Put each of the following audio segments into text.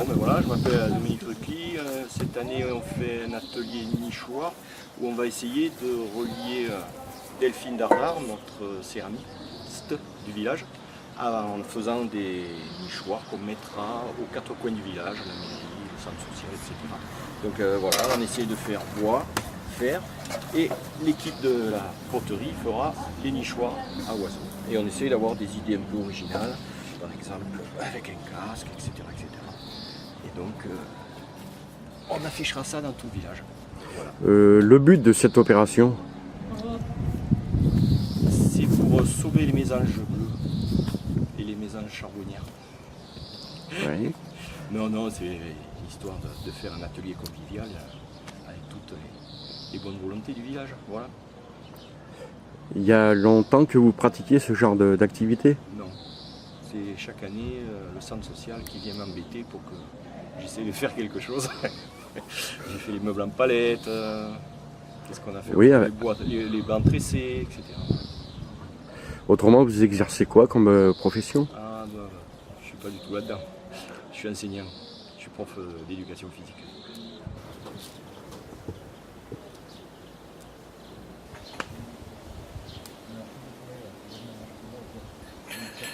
Bon ben voilà, je m'appelle Dominique Rucli. Cette année on fait un atelier nichoir où on va essayer de relier Delphine Dardard, notre céramiste du village, en faisant des nichoirs qu'on mettra aux quatre coins du village, à la mairie, le centre social, etc. Donc voilà, on essaie de faire bois, fer, et l'équipe de la poterie fera les nichoirs à oiseaux. Et on essaie d'avoir des idées un peu originales, par exemple avec un casque, etc. etc. Et donc on affichera ça dans tout le village. Voilà. Le but de cette opération? C'est pour sauver les mésanges bleus et les mésanges charbonnières. Oui. Non, c'est histoire de faire un atelier convivial avec toutes les bonnes volontés du village. Voilà. Il y a longtemps que vous pratiquiez ce genre d'activité? Non, c'est chaque année le centre social qui vient m'embêter pour que j'essaie de faire quelque chose. J'ai fait les meubles en palette, qu'est-ce qu'on a fait? Oui, les bancs tressés, etc. Autrement, vous exercez quoi comme profession? Ah, non, je suis pas du tout là-dedans. Je suis enseignant, je suis prof d'éducation physique.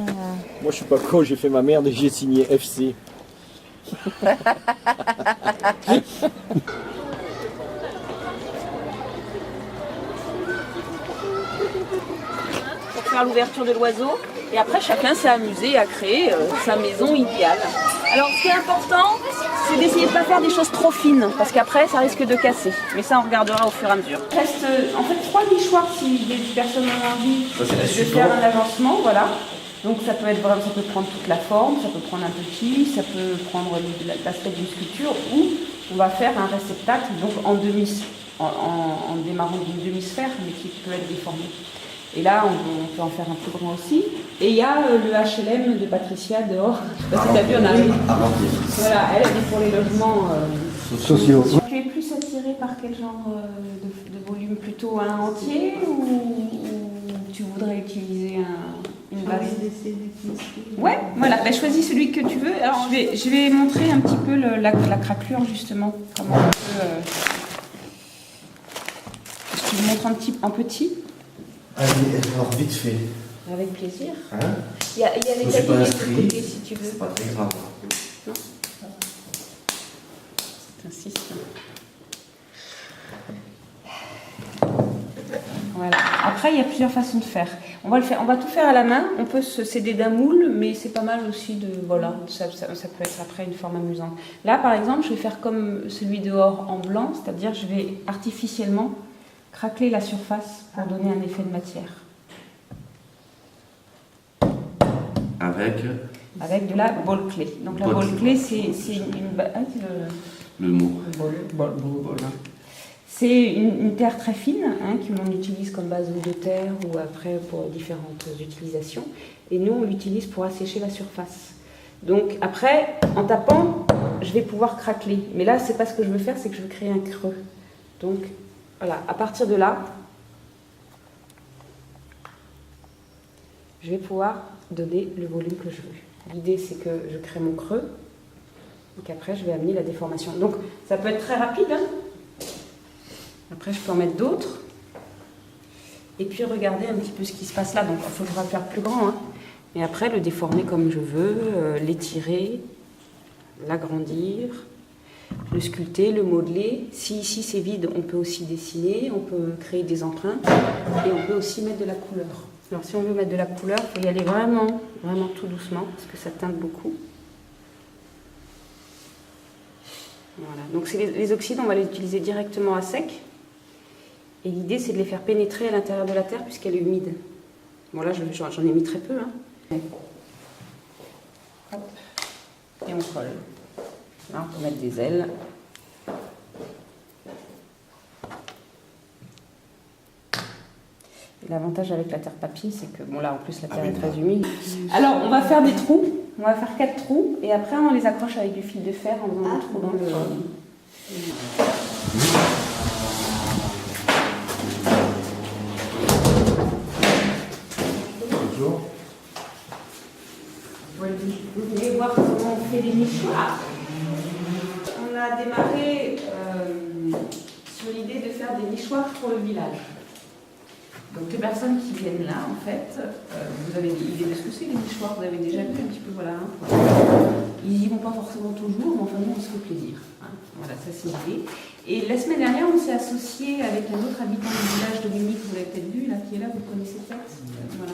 Moi je suis pas con, j'ai fait ma merde et j'ai signé FC. Pour faire l'ouverture de l'oiseau. Et après, chacun s'est amusé à créer sa maison idéale. Alors, ce qui est important, c'est d'essayer de ne pas faire des choses trop fines, parce qu'après, ça risque de casser. Mais ça, on regardera au fur et à mesure. Il reste en fait 3 nichoirs si des personnes ont envie de faire un agencement, voilà. Donc ça peut prendre toute la forme, ça peut prendre un petit, ça peut prendre l'aspect d'une sculpture, ou on va faire un réceptacle donc en démarrant d'une demi-sphère, mais qui peut être déformé. Et là, on peut en faire un plus grand aussi. Et il y a le HLM de Patricia dehors. Je sais pas si tu as vu, on arrive. Voilà, elle est pour les logements Sociaux. Tu es plus attiré par quel genre de volume? Plutôt un entier ou tu voudrais utiliser une base? Ouais, voilà, ben, choisis celui que tu veux. Alors, je vais montrer un petit peu la craquelure, justement. Comment on peut, je te le montre en petit. Allez, alors vite fait. Avec plaisir. Hein? Il y a les C'est pas tabliers de inscrit, côté si tu veux. c'est pas très grave. Non. T'insistes. Voilà. Après, il y a plusieurs façons de faire. On va tout faire à la main. On peut se céder d'un moule, mais c'est pas mal aussi de voilà. Ça peut être après une forme amusante. Là, par exemple, je vais faire comme celui dehors en blanc, c'est-à-dire je vais artificiellement craqueler la surface pour donner un effet de matière. Avec de la bolle clé. Donc la bolle clé, c'est le mot. C'est une terre très fine que l'on utilise comme base de terre ou après pour différentes utilisations. Et nous, on l'utilise pour assécher la surface. Donc après, en tapant, je vais pouvoir craqueler. Mais là, c'est pas ce que je veux faire, c'est que je veux créer un creux. Donc voilà, à partir de là, je vais pouvoir donner le volume que je veux. L'idée, c'est que je crée mon creux et qu'après, je vais amener la déformation. Donc, ça peut être très rapide. Après, je peux en mettre d'autres. Et puis, regarder un petit peu ce qui se passe là. Donc, il faudra faire plus grand. Et après, le déformer comme je veux, l'étirer, l'agrandir, le sculpter, le modeler. Si ici c'est vide, on peut aussi dessiner, on peut créer des empreintes et on peut aussi mettre de la couleur. Alors si on veut mettre de la couleur, il faut y aller vraiment tout doucement parce que ça teinte beaucoup. Voilà. Donc les oxydes, on va les utiliser directement à sec. Et l'idée, c'est de les faire pénétrer à l'intérieur de la terre puisqu'elle est humide. Bon là, j'en ai mis très peu. Hop. Et on colle. Là, on peut mettre des ailes. L'avantage avec la terre papier, c'est que, bon là en plus la terre est très humide. Alors on va faire des trous, on va faire 4 trous et après on les accroche avec du fil de fer en faisant des trous dans le... Bonjour. Vous voulez voir comment on fait des nichoirs? a démarré sur l'idée de faire des nichoirs pour le village. Donc les personnes qui viennent là, en fait, vous avez une idée de ce que c'est les nichoirs, vous avez déjà vu un petit peu, voilà. Ils n'y vont pas forcément toujours, mais enfin nous on se fait plaisir. Hein. Voilà, ça c'est l'idée. Et la semaine dernière, on s'est associé avec un autre habitant du village, Dominique, vous l'avez peut-être vu, là, qui est là, vous le connaissez peut-être, voilà.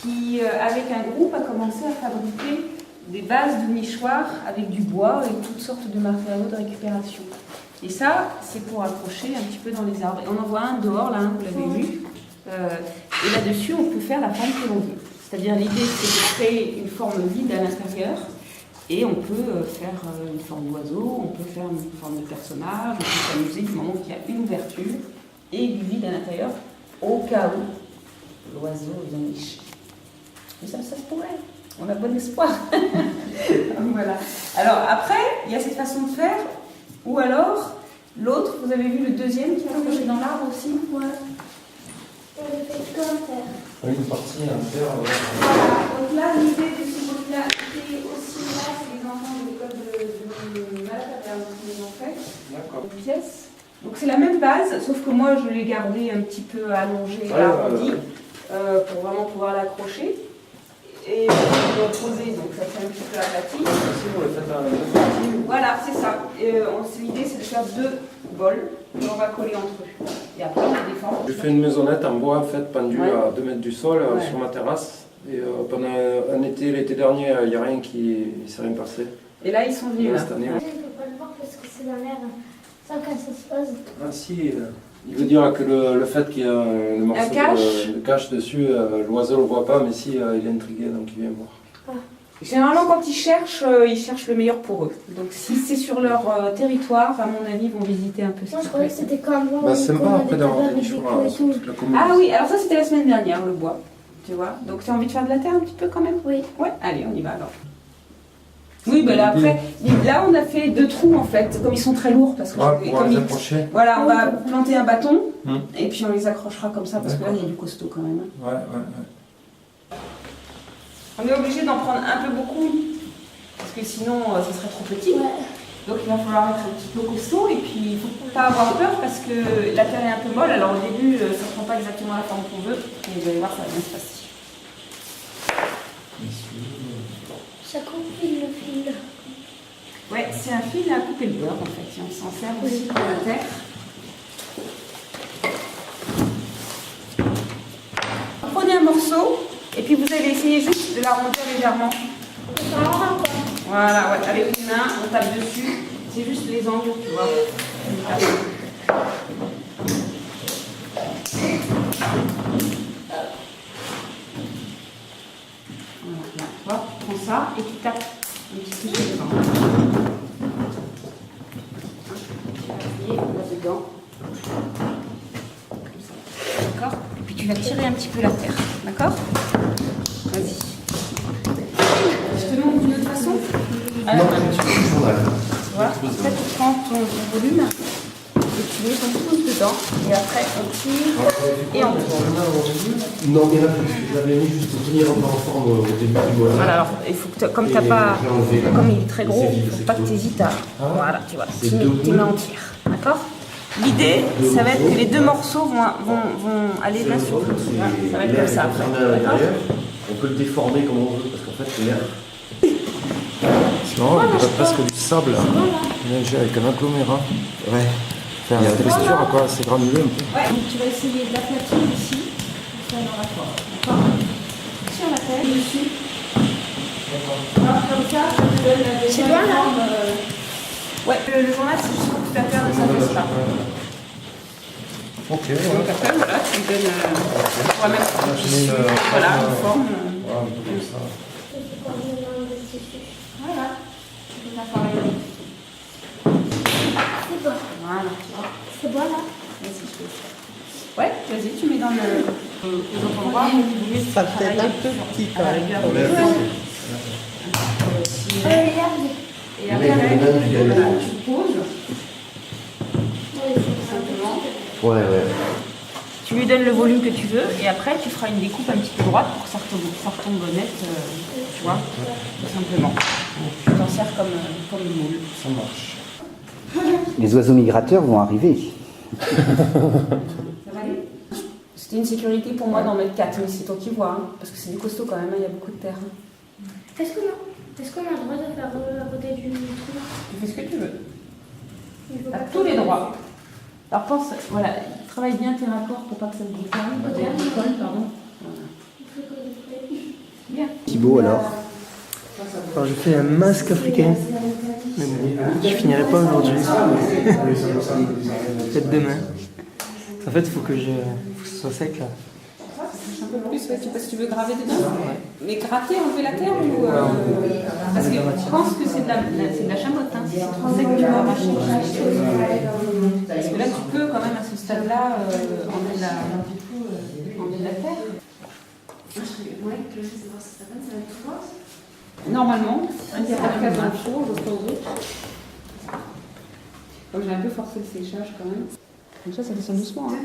Qui, avec un groupe, a commencé à fabriquer des bases de nichoirs avec du bois et toutes sortes de matériaux de récupération. Et ça, c'est pour accrocher un petit peu dans les arbres. Et on en voit un dehors, là, vous l'avez vu. Et là-dessus, on peut faire la forme que l'on veut. C'est-à-dire, l'idée, c'est de créer une forme vide à l'intérieur. Et on peut faire une forme d'oiseau, on peut faire une forme de personnage, on peut s'amuser du moment qu'il y a une ouverture et du vide à l'intérieur, au cas où l'oiseau vient nicher. Mais ça se pourrait. On a bon espoir. Voilà. Alors après, il y a cette façon de faire, ou alors l'autre, vous avez vu le deuxième qui est accroché dans l'arbre aussi. Ouais. On le fait comme faire. Oui, une partie à faire. Voilà. Donc là, l'idée de ce groupe-là, qui est aussi là, c'est les enfants de l'école de Malapaverne qui l'ont fait. D'accord. Une pièce. Donc c'est la même base, sauf que moi je l'ai gardé un petit peu allongé, arrondi, pour vraiment pouvoir l'accrocher. Et on doit poser, donc ça fait un petit peu aplati. Si vous le faites à la Voilà, c'est ça. L'idée c'est de faire deux bols et on va coller entre eux. Et après on les défend. J'ai fait une maisonnette en bois en fait, pendue Ouais. à 2 mètres du sol Ouais. sur ma terrasse. Et pendant un été, l'été dernier, il n'y a rien qui s'est rien passé. Et là ils sont venus. Ouais, Là. cette année, Je ne peux pas le voir parce que c'est dans l'air. Ça, quand ça se passe. Ah si, il veut dire que le fait qu'il y ait un morceau cache. de cache dessus, l'oiseau ne le voit pas, mais si, il est intrigué, donc il vient voir. Généralement quand ils cherchent le meilleur pour eux. Donc si c'est sur leur territoire, à mon avis, ils vont visiter un peu ce Moi, je qui croyais peut que être. c'était comme moi. Bah, c'est qu'on pas avait après d'avoir avec des des nichoirs coups et sur tout. toute la commune. Ah oui, alors ça c'était la semaine dernière, le bois. Tu vois. Donc tu as envie de faire de la terre un petit peu quand même? Oui. Ouais, allez, on y va alors. Oui, ben là après, là on a fait 2 trous en fait, comme ils sont très lourds parce que Ouais, pour comme les ils- approcher. voilà, on va planter un bâton Hum. et puis on les accrochera comme ça parce que là il y a du costaud quand même. Ouais, ouais, ouais. On est obligé d'en prendre un peu beaucoup parce que sinon ça serait trop petit. Ouais. Donc il va falloir être un petit peu costaud et puis il ne faut pas avoir peur parce que la terre est un peu molle. Alors au début ça ne prend pas exactement la forme qu'on veut et vous allez voir ça va bien se passer. Ça coupe le fil. Ouais, c'est un fil à couper le beurre en fait. Et on s'en sert aussi pour la terre. Prenez un morceau et puis vous allez essayer juste de l'arrondir légèrement. Voilà, ouais, avec une main, on tape dessus. C'est juste les angles, tu vois. Voilà, tu vois, tu prends ça et tu tapes un petit peu sur les angles. Tu vas appuyer là-dedans. Comme ça. D'accord? Et puis tu vas tirer un petit peu la terre. D'accord? Vas-y. Je te montre d'une autre façon. Alors, voilà. Après, tu prends ton volume et tu mets ton pouce dedans. Et après, on tire et on tourne. Non, il y en a plus. Je l'avais mis juste pour tenir un peu en forme au début du voyage. Voilà, alors, il faut que comme t'as pas, comme il est très gros, il ne faut pas que tu hésites à. Voilà, tu vois, tu mets tes mains entières. D'accord? L'idée, ça va être que les 2 morceaux vont aller l'un sur l'autre. Ça va être comme ça après. D'accord? On peut le déformer comme on veut parce qu'en fait, l'air. C'est marrant, il y a presque du sable mélangé avec un agglomérat. Ouais. Enfin, la texture, quoi, c'est granuleux un peu. Ouais, donc tu vas essayer d'aplatir ici, pour faire dans la forme. D'accord? Sur la tête, dessus. Alors, comme ça te donne la C'est bien, là forme. Ouais, le journal, c'est juste pour que ta terre ne s'affaisse pas. Ok, Donc après, voilà, tu lui donnes. On va mettre un tissu, voilà, une forme. un peu comme ça. Voilà. Tu peux faire pareil. C'est bon. Voilà, tu vois. C'est bon là. Vas-y, je vais le faire. Ouais, vas-y, tu mets dans les autres endroits. Ça peut être un peu petit quand même. Regarde. Et après, voilà, tu poses simplement. Ouais, ouais. Tu lui donnes le volume que tu veux et après tu feras une découpe un petit peu droite pour que ça retombe net, tu vois, tout simplement. Tu t'en sers comme une moule. Ça marche. Les oiseaux migrateurs vont arriver. Ça va aller? C'était une sécurité pour moi d'en mettre 4, mais c'est toi qui vois, hein, parce que c'est du costaud quand même, hein, il y a beaucoup de terre. Est-ce qu'on a le droit de faire à côté du trou? Tu fais ce que tu veux. Tu as tous les droits. Alors pense, voilà, travaille bien tes rapports pour pas que ça se décolle, pardon. Bien. Thibaut alors? Alors je fais un masque africain. Mais bon, je finirai pas aujourd'hui. Peut-être demain. En fait, il faut que ce soit sec là. Un peu plus, ouais, parce que tu veux graver dedans. Mais gratter, enlever la terre ou. Parce que je pense que c'est de la chamotte, hein. C'est trop sec que tu vas arracher. Parce que là, tu peux quand même à ce stade-là enlever de la terre. Normalement, il y a pas de cas dans le four, l'autre aux autres. Comme j'ai un peu forcé le séchage quand même. Comme ça descend doucement. Hein.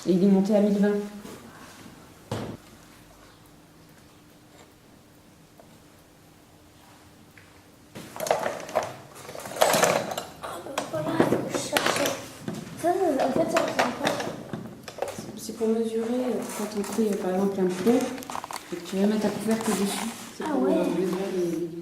Et il est monté à 1020. C'est pour mesurer quand on fait par exemple un pot et que tu vas mettre ta couvercle dessus. C'est pour mesurer les